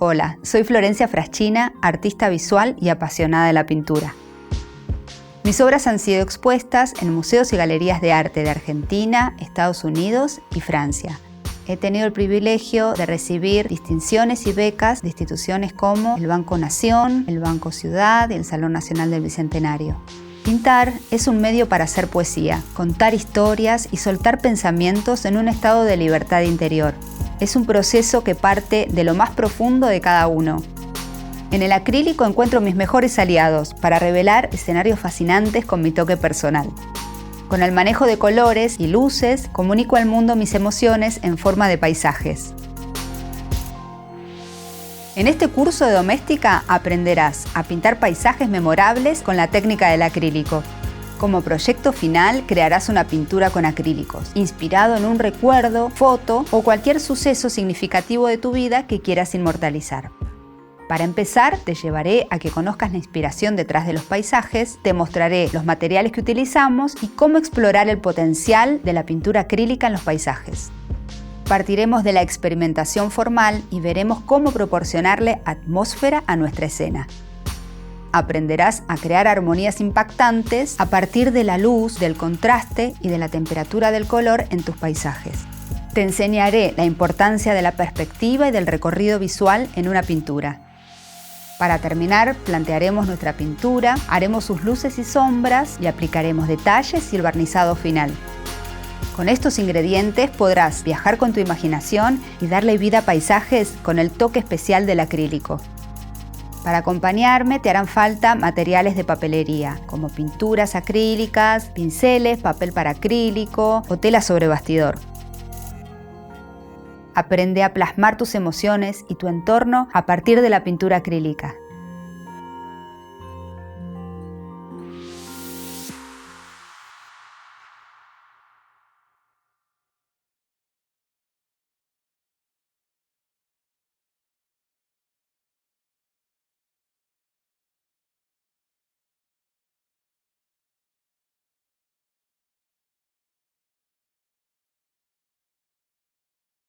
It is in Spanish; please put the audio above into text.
Hola, soy Florencia Fraschina, artista visual y apasionada de la pintura. Mis obras han sido expuestas en museos y galerías de arte de Argentina, Estados Unidos y Francia. He tenido el privilegio de recibir distinciones y becas de instituciones como el Banco Nación, el Banco Ciudad y el Salón Nacional del Bicentenario. Pintar es un medio para hacer poesía, contar historias y soltar pensamientos en un estado de libertad interior. Es un proceso que parte de lo más profundo de cada uno. En el acrílico encuentro mis mejores aliados para revelar escenarios fascinantes con mi toque personal. Con el manejo de colores y luces, comunico al mundo mis emociones en forma de paisajes. En este curso de doméstica aprenderás a pintar paisajes memorables con la técnica del acrílico. Como proyecto final, crearás una pintura con acrílicos, inspirado en un recuerdo, foto o cualquier suceso significativo de tu vida que quieras inmortalizar. Para empezar, te llevaré a que conozcas la inspiración detrás de los paisajes, te mostraré los materiales que utilizamos y cómo explorar el potencial de la pintura acrílica en los paisajes. Partiremos de la experimentación formal y veremos cómo proporcionarle atmósfera a nuestra escena. Aprenderás a crear armonías impactantes a partir de la luz, del contraste y de la temperatura del color en tus paisajes. Te enseñaré la importancia de la perspectiva y del recorrido visual en una pintura. Para terminar, plantearemos nuestra pintura, haremos sus luces y sombras y aplicaremos detalles y el barnizado final. Con estos ingredientes podrás viajar con tu imaginación y darle vida a paisajes con el toque especial del acrílico. Para acompañarme te harán falta materiales de papelería, como pinturas acrílicas, pinceles, papel para acrílico o tela sobre bastidor. Aprende a plasmar tus emociones y tu entorno a partir de la pintura acrílica.